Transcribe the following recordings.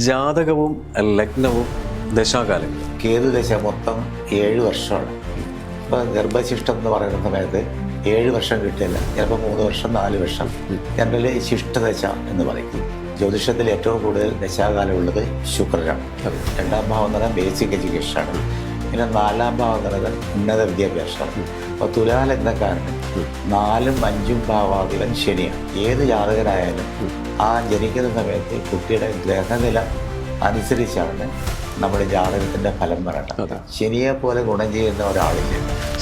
ജാതകവും ലഗ്നവും ദശാകാലങ്ങളും. കേതുദശ മൊത്തം 7 വർഷമാണ്. ഇപ്പോൾ ഗർഭശിഷ്ടം എന്ന് പറയുന്ന സമയത്ത് 7 വർഷം കിട്ടില്ല, ചിലപ്പോൾ 3 വർഷം 4 വർഷം. ജനറലി ശിഷ്ടദശ എന്ന് പറയും. ജ്യോതിഷത്തിൽ ഏറ്റവും കൂടുതൽ ദശാകാലം ഉള്ളത് ശുക്രനാണ്. 2ാം ഭാവം എന്ന് പറഞ്ഞാൽ ബേസിക് എഡ്യൂക്കേഷനാണ്. പിന്നെ 4ാം ഭാവം എന്ന് പറയുന്നത് ഉന്നത വിദ്യാഭ്യാസമാണ്. അപ്പോൾ തുലാലഗ്നക്കാരന് 4ഉം 5ഉം ഭാവാധിപൻ ശനിയാണ്. ഏത് ജാതകനായാലും ആ ജനിക്കുന്ന സമയത്ത് കുട്ടിയുടെ ഗ്രഹനില അനുസരിച്ചാണ് നമ്മുടെ ജാതകത്തിൻ്റെ ഫലം പറയേണ്ടത്. ശനിയെ പോലെ ഗുണം ചെയ്യുന്ന ഒരാളില്ല.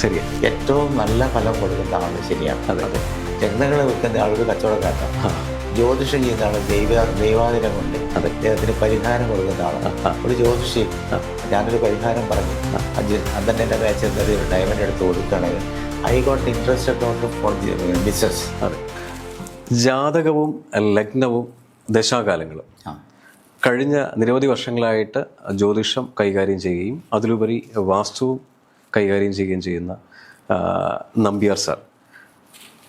ശരി, ഏറ്റവും നല്ല ഫലം കൊടുക്കുന്ന ആൾ ശനിയാണ്. അതെ. രത്നങ്ങൾ വെക്കുന്ന ആളൊരു കച്ചവടക്കാരനാണ്. ജ്യോതിഷം ചെയ്യുന്ന ആൾ ദൈവാധീനം കൊണ്ട് അദ്ദേഹത്തിന് പരിഹാരം കൊടുക്കുന്ന ആളാണ്. ഒരു ജ്യോതിഷി ഞാനൊരു പരിഹാരം പറഞ്ഞു, അന്നെ എൻ്റെ മേച്ചത് ഡയമണ്ട് എടുത്ത് കൊടുക്കുകയാണെങ്കിൽ I got interested four business. അതെ. ജാതകവും ലഗ്നവും ദശാകാലങ്ങളും കഴിഞ്ഞ നിരവധി വർഷങ്ങളായിട്ട് ജ്യോതിഷം കൈകാര്യം ചെയ്യുകയും അതിലുപരി വാസ്തുവും കൈകാര്യം ചെയ്യുകയും ചെയ്യുന്ന നമ്പ്യാർ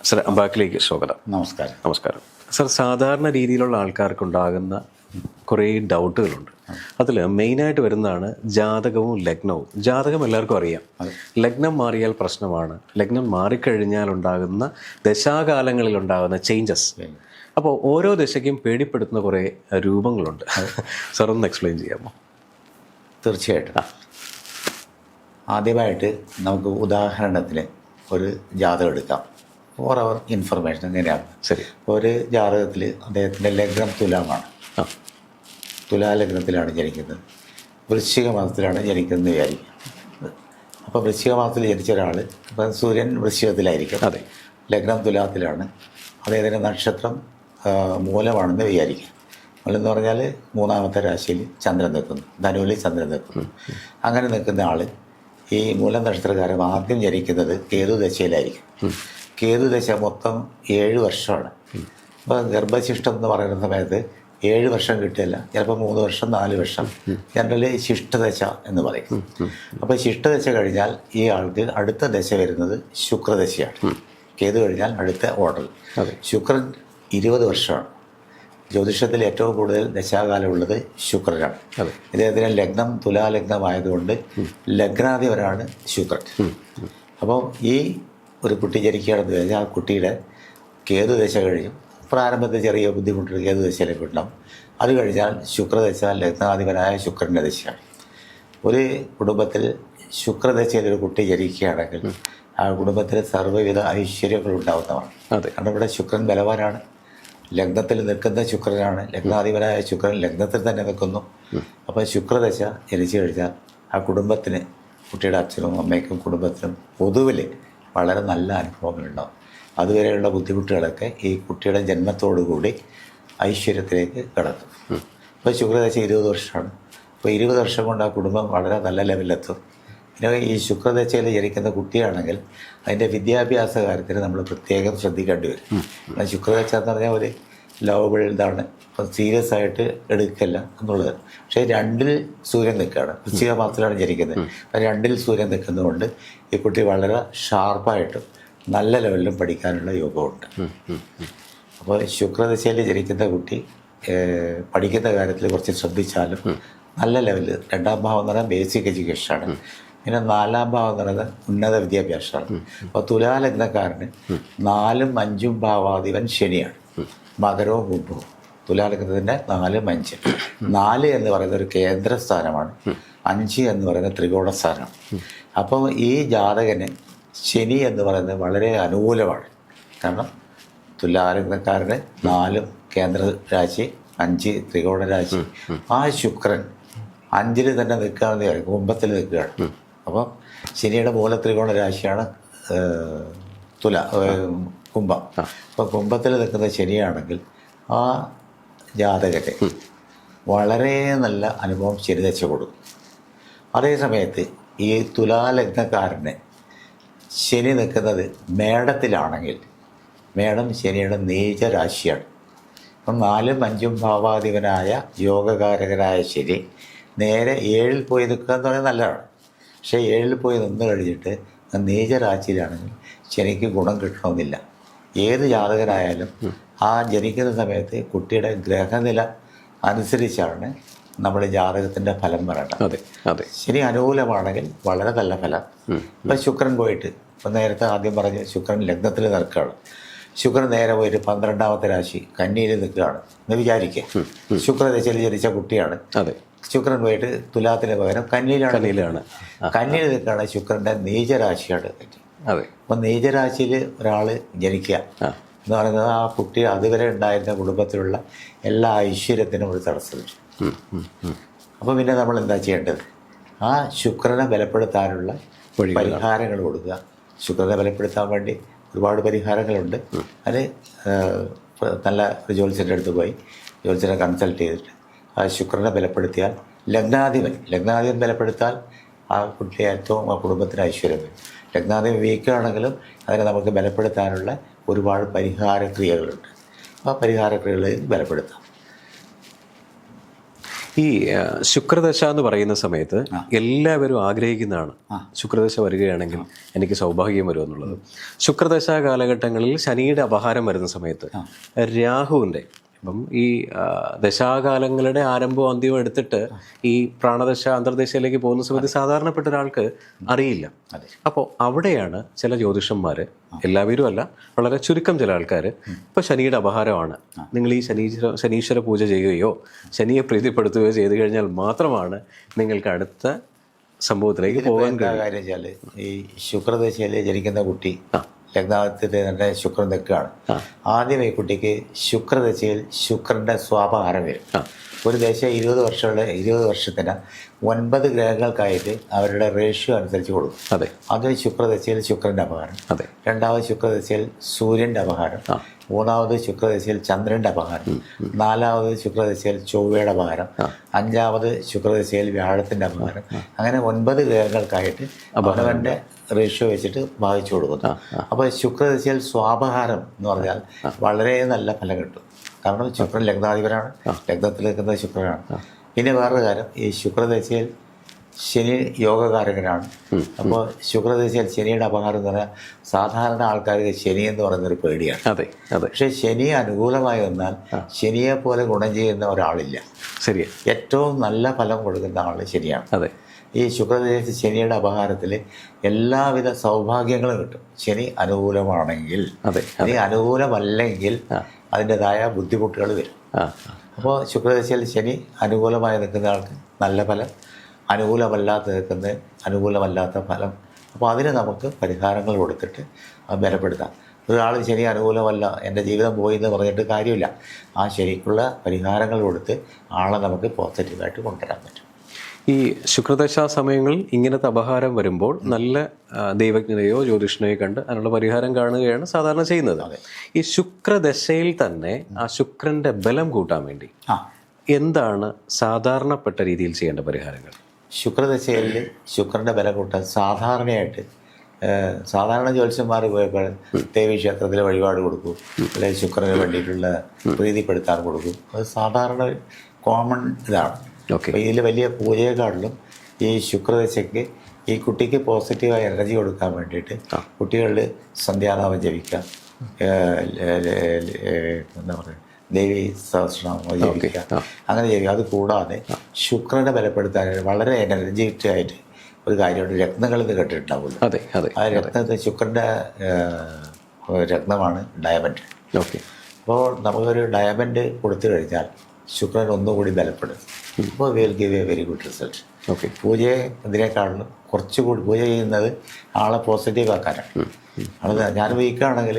സർ അമ്പാക്കിലേക്ക് സ്വാഗതം. നമസ്കാരം. നമസ്കാരം സർ. സാധാരണ രീതിയിലുള്ള ആൾക്കാർക്കുണ്ടാകുന്ന കുറേ ഡൗട്ടുകളുണ്ട്. അതിൽ മെയിനായിട്ട് വരുന്നതാണ് ജാതകവും ലഗ്നവും. ജാതകം എല്ലാവർക്കും അറിയാം, ലഗ്നം മാറിയാൽ പ്രശ്നമാണ്. ലഗ്നം മാറിക്കഴിഞ്ഞാൽ ഉണ്ടാകുന്ന ദശാകാലങ്ങളിൽ ഉണ്ടാകുന്ന ചേഞ്ചസ്. അപ്പോൾ ഓരോ ദശയ്ക്കും പേടിപ്പെടുത്തുന്ന കുറേ രൂപങ്ങളുണ്ട്. സാർ ഒന്ന് എക്സ്പ്ലെയിൻ ചെയ്യാമോ? തീർച്ചയായിട്ടും. ആദ്യമായിട്ട് നമുക്ക് ഉദാഹരണത്തിന് ഒരു ജാതകം എടുക്കാം. ഫോർ അവർ ഇൻഫർമേഷൻ എങ്ങനെയാണ്. ശരി. ഒരു ജാതകത്തിൽ അദ്ദേഹത്തിൻ്റെ ലഗ്നം തുലാമാണ്. തുലാലഗ്നത്തിലാണ് ജനിക്കുന്നത്. വൃശ്ചിക മാസത്തിലാണ് ജനിക്കുന്നത് വിചാരിക്കും. അപ്പോൾ വൃശ്ചിക മാസത്തിൽ ജനിച്ച ഒരാൾ, ഇപ്പം സൂര്യൻ വൃശ്ചികത്തിലായിരിക്കും. അതെ. ലഗ്നം തുലാത്തിലാണ്. അദ്ദേഹത്തിൻ്റെ നക്ഷത്രം മൂലമാണെന്ന് വിചാരിക്കുക. മൂലം പറഞ്ഞാൽ 3ാമത്തെ രാശിയിൽ ചന്ദ്രൻ നിൽക്കുന്നു, ധനുവിൽ ചന്ദ്രൻ നിൽക്കുന്നു. അങ്ങനെ നിൽക്കുന്ന ആൾ ഈ മൂലം നക്ഷത്രക്കാരൻ ആദ്യം ജനിക്കുന്നത് കേതുദശയിലായിരിക്കും. കേതുദശ മൊത്തം 7 വർഷമാണ്. അപ്പോൾ ഗർഭശിഷ്ടം എന്ന് പറയുന്ന സമയത്ത് 7 വർഷം കിട്ടില്ല, ചിലപ്പോൾ 3 വർഷം 4 വർഷം. ജനറലി ശിഷ്ടദശ എന്ന് പറയും. അപ്പോൾ ശിഷ്ടദശ കഴിഞ്ഞാൽ ഈ ആൾക്ക് അടുത്ത ദശ വരുന്നത് ശുക്രദശയാണ്. കേതു കഴിഞ്ഞാൽ അടുത്ത ഓർഡർ. ശുക്രൻ 20 വർഷമാണ്. ജ്യോതിഷത്തിൽ ഏറ്റവും കൂടുതൽ ദശാകാലം ഉള്ളത് ശുക്രനാണ്. ഇദ്ദേഹത്തിന് ലഗ്നം തുലാലഗ്നമായതുകൊണ്ട് ലഗ്നാധിപനാണ് ശുക്രൻ. അപ്പോൾ ഈ ഒരു കുട്ടി ജനിക്കുകയാണെന്ന് കഴിഞ്ഞാൽ ആ കുട്ടിയുടെ കേതുദശ കഴിയും. പ്രാരംഭത്തിൽ ചെറിയ ബുദ്ധിമുട്ടുകൾ കേതുദശയിലേക്ക് ഉണ്ടാവും. അത് കഴിഞ്ഞാൽ ശുക്രദശ ലഗ്നാധിപനായ ശുക്രൻ്റെ ദശയാണ്. ഒരു കുടുംബത്തിൽ ശുക്രദശയിൽ ഒരു കുട്ടി ജനിക്കുകയാണെങ്കിൽ ആ കുടുംബത്തിൽ സർവ്വവിധ ഐശ്വര്യങ്ങൾ ഉണ്ടാവുന്നതാണ്. കാരണം ഇവിടെ ശുക്രൻ ബലവാനാണ്. ലഗ്നത്തിൽ നിൽക്കുന്ന ശുക്രനാണ്. ലഗ്നാധിപനായ ശുക്രൻ ലഗ്നത്തിൽ തന്നെ നിൽക്കുന്നു. അപ്പോൾ ശുക്രദശ ജനിച്ചു കഴിഞ്ഞാൽ ആ കുടുംബത്തിന്, കുട്ടിയുടെ അച്ഛനും അമ്മയ്ക്കും കുടുംബത്തിനും പൊതുവിൽ വളരെ നല്ല അനുഭവങ്ങളുണ്ടാവും. അതുവരെയുള്ള ബുദ്ധിമുട്ടുകളൊക്കെ ഈ കുട്ടിയുടെ ജന്മത്തോടുകൂടി ഐശ്വര്യത്തിലേക്ക് കടക്കും. ഇപ്പോൾ ശുക്രദശ 20 വർഷമാണ്. അപ്പോൾ 20 വർഷം കൊണ്ട് ആ കുടുംബം വളരെ നല്ല ലെവലിലെത്തും. പിന്നെ ഈ ശുക്രദശയിൽ ജനിക്കുന്ന കുട്ടിയാണെങ്കിൽ അതിൻ്റെ വിദ്യാഭ്യാസ കാര്യത്തിൽ നമ്മൾ പ്രത്യേകം ശ്രദ്ധിക്കേണ്ടി വരും. ശുക്രദശ എന്ന് പറഞ്ഞാൽ ഒരു ലവബിൾ ഇതാണ്, അപ്പം സീരിയസ് ആയിട്ട് എടുക്കില്ല എന്നുള്ളത്. പക്ഷേ 2ൽ സൂര്യൻ നിൽക്കുകയാണ്. വൃശ്ചിക മാസത്തിലാണ് ജനിക്കുന്നത്. അപ്പം 2ൽ സൂര്യൻ നിൽക്കുന്നതുകൊണ്ട് ഈ കുട്ടി വളരെ ഷാർപ്പായിട്ടും നല്ല ലെവലിലും പഠിക്കാനുള്ള യോഗമുണ്ട്. അപ്പോൾ ശുക്രദശയിൽ ജനിക്കുന്ന കുട്ടി പഠിക്കുന്ന കാര്യത്തിൽ കുറച്ച് ശ്രദ്ധിച്ചാലും നല്ല ലെവലിൽ. 2ാം ഭാവം എന്ന് പറഞ്ഞാൽ ബേസിക് എഡ്യൂക്കേഷനാണ്. പിന്നെ 4ാം ഭാവം എന്ന് പറയുന്നത് ഉന്നത വിദ്യാഭ്യാസമാണ്. അപ്പോൾ തുലാലഗ്നക്കാരന് 4ഉം 5ഉം ഭാവാധിപൻ ശനിയാണ്. മകരവും കുംഭവും. തുലാലഗ്നത്തിൻ്റെ 4ഉം 5. 4 എന്ന് പറയുന്ന ഒരു കേന്ദ്രസ്ഥാനമാണ്. 5 എന്ന് പറയുന്ന ത്രികോണസ്ഥാനമാണ്. അപ്പോൾ ഈ ജാതകന് ശനി എന്ന് പറയുന്നത് വളരെ അനുകൂലമാണ്. കാരണം തുലാലഗ്നക്കാരന് 4ഉം കേന്ദ്ര രാശി, 5 ത്രികോണ രാശി. ആ ശുക്രൻ 5ൽ തന്നെ നിൽക്കുകയാണെന്ന് പറയും, കുംഭത്തിൽ നിൽക്കുകയാണ്. അപ്പം ശനിയുടെ മൂല ത്രികോണ രാശിയാണ് കുംഭം. അപ്പം കുംഭത്തിൽ നിൽക്കുന്ന ശനിയാണെങ്കിൽ ആ ജാതകത്തെ വളരെ നല്ല അനുഭവം ശനിദശ കൊടുക്കും. അതേസമയത്ത് ഈ തുലാലഗ്നക്കാരന് ശനി നിൽക്കുന്നത് മേടത്തിലാണെങ്കിൽ, മേടം ശനിയുടെ നീചരാശിയാണ്. അപ്പം 4ഉം 5ഉം ഭാവാധിപനായ യോഗകാരകനായ ശനി നേരെ 7ൽ പോയി നിൽക്കുക എന്ന് പറയുന്നത് നല്ലതാണ്. പക്ഷേ 7ൽ പോയി നിന്ന് കഴിഞ്ഞിട്ട് നീചരാശിയിലാണെങ്കിൽ ശനിക്ക് ഗുണം കിട്ടണമെന്നില്ല. ഏത് ജാതകനായാലും ആ ജനിക്കുന്ന സമയത്ത് കുട്ടിയുടെ ഗ്രഹനില അനുസരിച്ചാണ് നമ്മൾ ജാതകത്തിൻ്റെ ഫലം പറയേണ്ടത്. അതെ അതെ. ശനി അനുകൂലമാണെങ്കിൽ വളരെ നല്ല ഫലം. ഇപ്പം ശുക്രൻ പോയിട്ട്, ഇപ്പം നേരത്തെ ആദ്യം പറഞ്ഞ് ശുക്രൻ ലഗ്നത്തിൽ നിൽക്കുകയാണ്. ശുക്രൻ നേരെ പോയിട്ട് 12ാമത്തെ രാശി കന്നിയിൽ നിൽക്കുകയാണ് എന്ന് വിചാരിക്കുക. ശുക്രദശയിൽ ജനിച്ച കുട്ടിയാണ്. അതെ. ശുക്രൻ പോയിട്ട് തുലാത്തിന് പകരം കന്നിയിലാണ്. കന്നിയിൽ നിൽക്കുകയാണ്. ശുക്രൻ്റെ നീചരാശിയാണ്. അതെ. അപ്പം നീചരാശിയിൽ ഒരാൾ ജനിക്കുക എന്ന് പറയുന്നത് ആ കുട്ടി അതുവരെ ഉണ്ടായിരുന്ന കുടുംബത്തിലുള്ള എല്ലാ ഐശ്വര്യത്തിനും ഒരു തടസ്സം വരും. അപ്പോൾ പിന്നെ നമ്മൾ എന്താ ചെയ്യേണ്ടത്? ആ ശുക്രനെ ബലപ്പെടുത്താനുള്ള പരിഹാരങ്ങൾ കൊടുക്കുക. ശുക്രനെ ബലപ്പെടുത്താൻ വേണ്ടി ഒരുപാട് പരിഹാരങ്ങളുണ്ട്. അത് നല്ല ഒരു ജ്യോത്സ്യൻ്റെ അടുത്ത് പോയി ജ്യോത്സ്യനെ കൺസൾട്ട് ചെയ്തിട്ട് ആ ശുക്രനെ ബലപ്പെടുത്തിയാൽ ലഗ്നാധിപൻ ബലപ്പെടുത്താൽ ആ കുട്ടിയെ ഏറ്റവും ആ കുടുംബത്തിന് ഐശ്വര്യം വരും. ലഗ്നാധിപൻ വീക്കാണെങ്കിലും അതിനെ നമുക്ക് ബലപ്പെടുത്താനുള്ള ഒരുപാട് പരിഹാരക്രിയകളുണ്ട്. ആ പരിഹാരക്രിയകളിൽ ബലപ്പെടുത്താം. ഈ ശുക്രദശ എന്ന് പറയുന്ന സമയത്ത് എല്ലാവരും ആഗ്രഹിക്കുന്നതാണ്, ശുക്രദശ വരികയാണെങ്കിൽ എനിക്ക് സൗഭാഗ്യം വരുമെന്നുള്ളത്. ശുക്രദശ കാലഘട്ടങ്ങളിൽ ശനിയുടെ അപഹാരം വരുന്ന സമയത്ത് രാഹുവിൻ്റെ, ഇപ്പം ഈ ദശാകാലങ്ങളുടെ ആരംഭവും അന്ത്യവും എടുത്തിട്ട് ഈ പ്രാണദശ അന്തർദശയിലേക്ക് പോകുന്ന സമയത്ത് സാധാരണപ്പെട്ട ഒരാൾക്ക് അറിയില്ല. അപ്പോൾ അവിടെയാണ് ചില ജ്യോതിഷന്മാർ, എല്ലാവരും അല്ല, വളരെ ചുരുക്കം ചില ആൾക്കാർ, ഇപ്പോൾ ശനിയുടെ അപഹാരമാണ്, നിങ്ങൾ ഈ ശനീശ്വര പൂജ ചെയ്യുകയോ ശനിയെ പ്രീതിപ്പെടുത്തുകയോ ചെയ്തു കഴിഞ്ഞാൽ മാത്രമാണ് നിങ്ങൾക്ക് അടുത്ത സംഭവത്തിലേക്ക് പോകാൻ കാര്യം വെച്ചാൽ ഈ ശുക്രദശയിൽ ജനിക്കുന്ന കുട്ടി ലഗ്നാത്തിൽ തന്നെ ശുക്രൻ നിൽക്കുകയാണ്. ആദ്യം ഈ കുട്ടിക്ക് ശുക്രദശയിൽ ശുക്രൻ്റെ സ്വാപഹാരം വരും. ഒരു ദശ 20 വർഷത്തിന് 9 ഗ്രഹങ്ങൾക്കായിട്ട് അവരുടെ റേഷ്യോ അനുസരിച്ച് കൊടുക്കും. അതെ. ആദ്യം ശുക്രദശയിൽ ശുക്രൻ്റെ അപഹാരം, അതെ. രണ്ടാമത് ശുക്രദശയിൽ സൂര്യൻ്റെ അപഹാരം, മൂന്നാമത് ശുക്രദശയിൽ ചന്ദ്രൻ്റെ അപഹാരം, നാലാമത് ശുക്രദശയിൽ ചൊവ്വയുടെ അപഹാരം, അഞ്ചാമത് ശുക്രദശയിൽ വ്യാഴത്തിൻ്റെ അപഹാരം. അങ്ങനെ 9 ഗ്രഹങ്ങൾക്കായിട്ട് അവനവൻ്റെ റേഷ്യോ വെച്ചിട്ട് ഭാഗിച്ചു കൊടുക്കുന്നു. അപ്പോൾ ശുക്രദശയിൽ സ്വാപഹാരം എന്ന് പറഞ്ഞാൽ വളരെ നല്ല ഫലം കിട്ടും. കാരണം ശുക്രൻ ലഗ്നാധിപനാണ്, ലഗ്നത്തിൽ നിൽക്കുന്നത് ശുക്രനാണ്. പിന്നെ വേറൊരു കാര്യം, ഈ ശുക്രദശയിൽ ശനി യോഗകാരകനാണ്. അപ്പോൾ ശുക്രദശയിൽ ശനിയുടെ അപഹാരം എന്ന് പറഞ്ഞാൽ സാധാരണ ആൾക്കാർക്ക് ശനി എന്ന് പറയുന്നൊരു പേടിയാണ്. അതെ അതെ. പക്ഷേ ശനി അനുകൂലമായി വന്നാൽ ശനിയെ പോലെ ഗുണം ചെയ്യുന്ന ഒരാളില്ല. ശരിയാ. ഏറ്റവും നല്ല ഫലം കൊടുക്കുന്ന ആൾ ശനിയാണ്. അതെ. ഈ ശുക്രദശ ശനിയുടെ അപഹാരത്തിൽ എല്ലാവിധ സൗഭാഗ്യങ്ങളും കിട്ടും ശനി അനുകൂലമാണെങ്കിൽ. ശനി അനുകൂലമല്ലെങ്കിൽ അതിൻ്റെതായ ബുദ്ധിമുട്ടുകൾ വരും. അപ്പോൾ ശുക്രദശയിൽ ശനി അനുകൂലമായി നിൽക്കുന്ന ആൾക്ക് നല്ല ഫലം, അനുകൂലമല്ലാത്ത ഫലം. അപ്പോൾ അതിന് നമുക്ക് പരിഹാരങ്ങൾ കൊടുത്തിട്ട് ബലപ്പെടുത്താം. ഒരാൾ ശനി അനുകൂലമല്ല, എൻ്റെ ജീവിതം പോയി എന്ന് പറഞ്ഞിട്ട് കാര്യമില്ല. ആ ശനിക്കുള്ള പരിഹാരങ്ങൾ കൊടുത്ത് ആളെ നമുക്ക് പോസിറ്റീവായിട്ട് കൊണ്ടുവരാൻ പറ്റും. ഈ ശുക്രദശാ സമയങ്ങളിൽ ഇങ്ങനത്തെ അപഹാരം വരുമ്പോൾ നല്ല ദൈവജ്ഞനെയോ ജ്യോതിഷനെയോ കണ്ട് അതിനുള്ള പരിഹാരം കാണുകയാണ് സാധാരണ ചെയ്യുന്നത്. ഈ ശുക്രദശയിൽ തന്നെ ആ ശുക്രൻ്റെ ബലം കൂട്ടാൻ വേണ്ടി എന്താണ് സാധാരണപ്പെട്ട രീതിയിൽ ചെയ്യേണ്ട പരിഹാരങ്ങൾ? ശുക്രദശയിൽ ശുക്രൻ്റെ ബലം കൂട്ടാൻ സാധാരണ ജ്യോത്സ്യന്മാർ പോയപ്പോൾ ദേവീക്ഷേത്രത്തിൽ വഴിപാട് കൊടുക്കും, അല്ലെങ്കിൽ ശുക്രന് വേണ്ടിയിട്ടുള്ള പ്രീതിപ്പെടുത്താൻ കൊടുക്കും. അത് സാധാരണ കോമൺ ഇതാണ്. അപ്പോൾ ഇതിൽ വലിയ പൂജയെക്കാട്ടിലും ഈ ശുക്രദശയ്ക്ക് ഈ കുട്ടിക്ക് പോസിറ്റീവായ എനർജി കൊടുക്കാൻ വേണ്ടിയിട്ട് കുട്ടികളിൽ സന്ധ്യാനാമം ജപിക്കുക, എന്താ പറയുക, ദേവി സഹസ്രനാമം ജപിക്കുക, അങ്ങനെ ജപിക്കുക. അത് കൂടാതെ ശുക്രനെ ബലപ്പെടുത്താൻ വളരെ എനർജറ്റിക് ആയിട്ട് ഒരു കാര്യമുണ്ട്. രത്നങ്ങളിൽ നിന്ന് കേട്ടിട്ടുണ്ടാവുമല്ലോ. ആ രത്നത്തിൽ ശുക്രൻ്റെ രത്നമാണ് ഡയമണ്ട്. അപ്പോൾ നമുക്കൊരു ഡയമണ്ട് കൊടുത്തു കഴിഞ്ഞാൽ ശുക്രൻ ഒന്നുകൂടി ബലപ്പെടും. അപ്പോൾ will give a very good result. പൂജയെ ഇതിനേക്കാളും കുറച്ചുകൂടി പൂജ ചെയ്യുന്നത് ആളെ പോസിറ്റീവ് ആക്കാനാണ്. ഞാൻ വീക്കാണെങ്കിൽ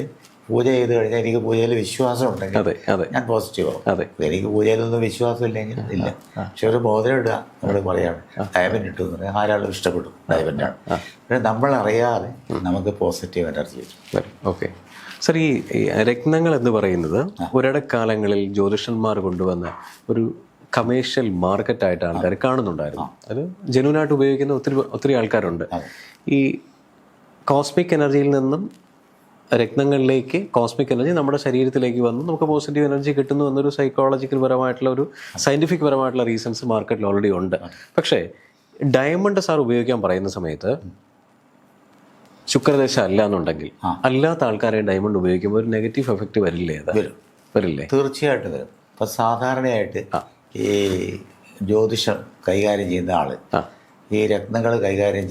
പൂജ ചെയ്ത് കഴിഞ്ഞാൽ എനിക്ക് പൂജയിൽ വിശ്വാസം ഉണ്ടെങ്കിൽ ഞാൻ പോസിറ്റീവ് ആവും. എനിക്ക് പൂജയിലൊന്നും വിശ്വാസം ഇല്ലെങ്കിൽ ഇല്ല. പക്ഷെ ഒരു മോതിരം ഇടുക, നമ്മൾ പറയാണ് ഡയമണ്ട് ഇട്ടു എന്ന് പറഞ്ഞാൽ ആരാളും ഇഷ്ടപ്പെടും, ഡയമണ്ടാണ്. പക്ഷേ നമ്മളറിയാതെ നമുക്ക് പോസിറ്റീവ് എനർജി വരും. ഓക്കെ സർ, ഈ രത്നങ്ങൾ എന്ന് പറയുന്നത് ഒരിടക്കാലങ്ങളിൽ ജ്യോതിഷന്മാർ കൊണ്ടുവന്ന ഒരു കമേഴ്ഷ്യൽ മാർക്കറ്റായിട്ട് ആൾക്കാർ കാണുന്നുണ്ടായിരുന്നു. അത് ജെന്യൂനായിട്ട് ഉപയോഗിക്കുന്ന ഒത്തിരി ആൾക്കാരുണ്ട്. ഈ കോസ്മിക് എനർജിയിൽ നിന്നും രത്നങ്ങളിലേക്ക് കോസ്മിക് എനർജി നമ്മുടെ ശരീരത്തിലേക്ക് വന്ന് നമുക്ക് പോസിറ്റീവ് എനർജി കിട്ടുന്നു എന്നൊരു സൈക്കോളജിക്കൽ പരമായിട്ടുള്ള ഒരു സയൻറ്റിഫിക് പരമായിട്ടുള്ള റീസൺസ് മാർക്കറ്റിൽ ഓൾറെഡി ഉണ്ട്. പക്ഷേ ഡയമണ്ട് സാർ ഉപയോഗിക്കാൻ പറയുന്ന സമയത്ത് ശുക്രദശ അല്ല എന്നുണ്ടെങ്കിൽ അല്ലാത്ത ആൾക്കാരെ ഡയമണ്ട് ഉപയോഗിക്കുമ്പോൾ ഒരു നെഗറ്റീവ് എഫക്റ്റ് വരില്ലേ? വരില്ലേ? തീർച്ചയായിട്ടും വരും. അപ്പോൾ സാധാരണയായിട്ട് ഈ ജ്യോതിഷം കൈകാര്യം ചെയ്യുന്ന ആൾ ഈ രത്നങ്ങൾ കൈകാര്യം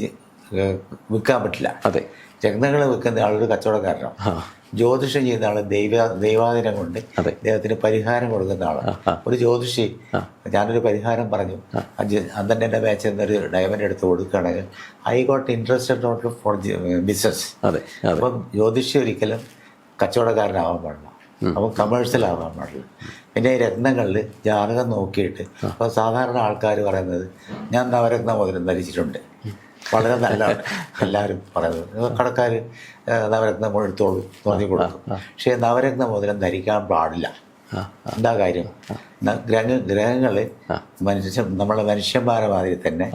വിൽക്കാൻ പറ്റില്ല. അതെ, രത്നങ്ങൾ വിൽക്കുന്ന ആളൊരു കച്ചവടക്കാരനാണ്. ജ്യോതിഷം ചെയ്യുന്ന ആൾ ദൈവാധീനം കൊണ്ട് ദൈവത്തിന് പരിഹാരം കൊടുക്കുന്ന ആളാണ്. ഒരു ജ്യോതിഷി ഞാനൊരു പരിഹാരം പറഞ്ഞു, അന്നെ എൻ്റെ മാച്ച് എന്നൊരു ഡയമണ്ട് എടുത്ത് കൊടുക്കുകയാണെങ്കിൽ I got interested not for business. അപ്പം ജ്യോതിഷി ഒരിക്കലും കച്ചവടക്കാരനാവാൻ പാടില്ല, അപ്പം കമേഴ്ഷ്യൽ ആവാൻ പാടില്ല. പിന്നെ ഈ രത്നങ്ങളിൽ ജാതകം നോക്കിയിട്ട് അപ്പോൾ സാധാരണ ആൾക്കാർ പറയുന്നത് ഞാൻ നവരത്ന മോതിരം ധരിച്ചിട്ടുണ്ട്, വളരെ നല്ലതാണ് എല്ലാവരും പറയുന്നത്. കടക്കാർ നവരത്ന എടുത്തോളൂ തോന്നി കൊടുക്കും. പക്ഷേ നവരത്ന മോതിരം ധരിക്കാൻ പാടില്ല. എന്താ കാര്യം? ഗ്രഹങ്ങൾ നമ്മളെ മനുഷ്യന്മാരെ മാതിരി തന്നെ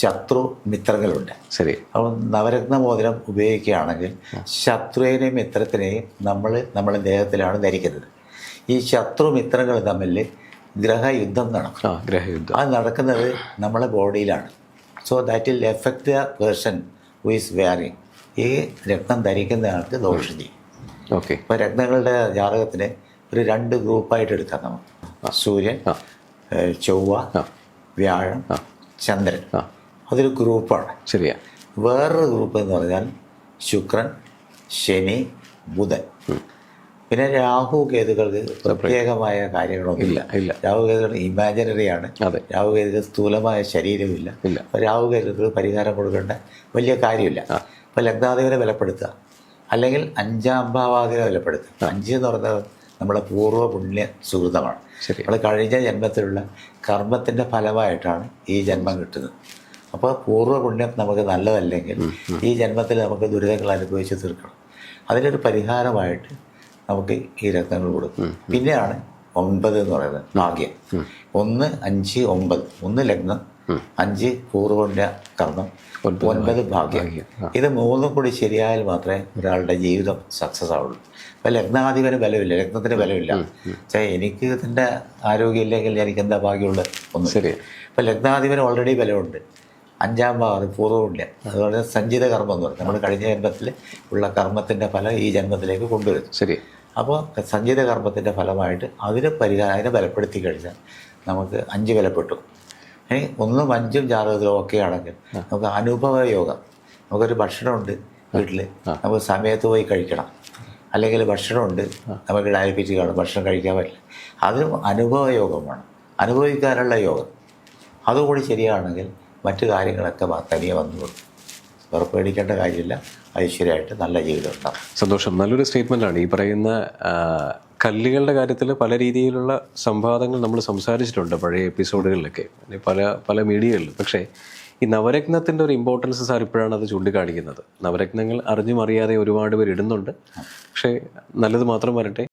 ശത്രു മിത്രങ്ങളുണ്ട്. ശരി. അപ്പം നവരത്ന മോതിരം ഉപയോഗിക്കുകയാണെങ്കിൽ ശത്രുവിനെയും മിത്രത്തിനെയും നമ്മളെ ദേഹത്തിലാണ് ധരിക്കുന്നത്. ഈ ശത്രു മിത്രങ്ങൾ തമ്മിൽ ഗ്രഹയുദ്ധം നടക്കും. അത് നടക്കുന്നത് നമ്മളെ ബോഡിയിലാണ്. So that will effect the person who is wearing. ഈ രത്നം ധരിക്കുന്ന ആൾക്ക് ദോഷം ചെയ്യും. ഓക്കെ. ഇപ്പോൾ രത്നങ്ങളുടെ ജാതകത്തിന് ഒരു 2 ഗ്രൂപ്പായിട്ട് എടുക്കാം നമുക്ക്. സൂര്യൻ, ചൊവ്വ, വ്യാഴം, ചന്ദ്രൻ, അതൊരു ഗ്രൂപ്പാണ്. ശരിയാ. വേറൊരു ഗ്രൂപ്പ് എന്ന് പറഞ്ഞാൽ ശുക്രൻ, ശനി, ബുധൻ. പിന്നെ രാഹു കേതുക്കൾക്ക് പ്രത്യേകമായ കാര്യങ്ങളൊന്നുമില്ല. രാഹു കേതുക്കൾ ഇമാജിനറിയാണ്. രാഹു കേതുക്കൾ സ്ഥൂലമായ ശരീരമില്ല. അപ്പോൾ രാഹു കേതുക്കൾ പരിഹാരം കൊടുക്കേണ്ട വലിയ കാര്യമില്ല. അപ്പോൾ ലഗ്നാധിപനെ ബലപ്പെടുത്തുക, അല്ലെങ്കിൽ 5ാം ഭാവാധിപനെ ബലപ്പെടുത്തുക. 5 എന്ന് പറയുന്നത് നമ്മളെ പൂർവ്വ പുണ്യ സുഹൃതമാണ്. നമ്മൾ കഴിഞ്ഞ ജന്മത്തിലുള്ള കർമ്മത്തിൻ്റെ ഫലമായിട്ടാണ് ഈ ജന്മം കിട്ടുന്നത്. അപ്പോൾ പൂർവ്വ പുണ്യം നമുക്ക് നല്ലതല്ലെങ്കിൽ ഈ ജന്മത്തിൽ നമുക്ക് ദുരിതങ്ങൾ അനുഭവിച്ച് തീർക്കണം. അതിനൊരു പരിഹാരമായിട്ട് നമുക്ക് ഈ രത്നങ്ങൾ കൊടുക്കും. പിന്നെയാണ് 9 എന്ന് പറയുന്നത് ഭാഗ്യം. 1, 5, 9. 1 ലഗ്നം, 5 പൂർവ്വപുണ്യ കർമ്മം, 9 ഭാഗ്യം. ഇത് 3 കൂടി ശരിയായാൽ മാത്രമേ ഒരാളുടെ ജീവിതം സക്സസ് ആവുള്ളൂ. അപ്പോൾ ലഗ്നാധിപന് ബലമില്ല, രത്നത്തിന് ബലമില്ല. എനിക്ക് ഇതിൻ്റെ ആരോഗ്യം ഇല്ലെങ്കിൽ എനിക്ക് എന്താ ഭാഗ്യമുള്ളത്? ഒന്നും. ശരി. അപ്പോൾ ലഗ്നാധിപന് ഓൾറെഡി ബലമുണ്ട്. 5ാം ഭാഗം പൂർവ്വപുണ്യം, അതുപോലെ സഞ്ചിത കർമ്മം എന്ന് പറയും. നമ്മൾ കഴിഞ്ഞ ജന്മത്തിൽ ഉള്ള കർമ്മത്തിൻ്റെ ഫലം ഈ ജന്മത്തിലേക്ക് കൊണ്ടുവരും. ശരി. അപ്പോൾ സഞ്ചിത കർമ്മത്തിൻ്റെ ഫലമായിട്ട് അതിനെ ബലപ്പെടുത്തി കഴിഞ്ഞാൽ നമുക്ക് 5 ബലപ്പെട്ടു. ഇനി 1ഉം 5ഉം ജാതകത്തിലും ഒക്കെ ആണെങ്കിൽ നമുക്ക് അനുഭവ യോഗം. നമുക്കൊരു ഭക്ഷണമുണ്ട് വീട്ടിൽ, നമുക്ക് സമയത്ത് പോയി കഴിക്കണം. അല്ലെങ്കിൽ ഭക്ഷണമുണ്ട്, നമുക്ക് ഡയബറ്റിക് ആണ്, ഭക്ഷണം കഴിക്കാൻ പറ്റില്ല. അതിനും അനുഭവ യോഗമാണ്, അനുഭവിക്കാനുള്ള യോഗം. അതുകൂടി ശരിയാണെങ്കിൽ മറ്റു കാര്യങ്ങളൊക്കെ തനിയെ വന്നുകൊള്ളു. ഉറപ്പേടിക്കേണ്ട കാര്യമില്ല. ഐശ്വര്യമായിട്ട് നല്ല ജീവിതം ഉണ്ടാകും. സന്തോഷം. നല്ലൊരു സ്റ്റേറ്റ്മെൻറ്റാണ് ഈ പറയുന്ന. കല്ലുകളുടെ കാര്യത്തിൽ പല രീതിയിലുള്ള സംവാദങ്ങൾ നമ്മൾ സംസാരിച്ചിട്ടുണ്ട് പഴയ എപ്പിസോഡുകളിലൊക്കെ, പല മീഡിയകളിൽ. പക്ഷേ ഈ നവരത്നത്തിൻ്റെ ഒരു ഇമ്പോർട്ടൻസ് സാർ ഇപ്പോഴാണ് അത് ചൂണ്ടിക്കാണിക്കുന്നത്. നവരത്നങ്ങൾ അറിഞ്ഞും അറിയാതെ ഒരുപാട് പേര് ഇടുന്നുണ്ട്. പക്ഷേ നല്ലത് മാത്രം വരട്ടെ.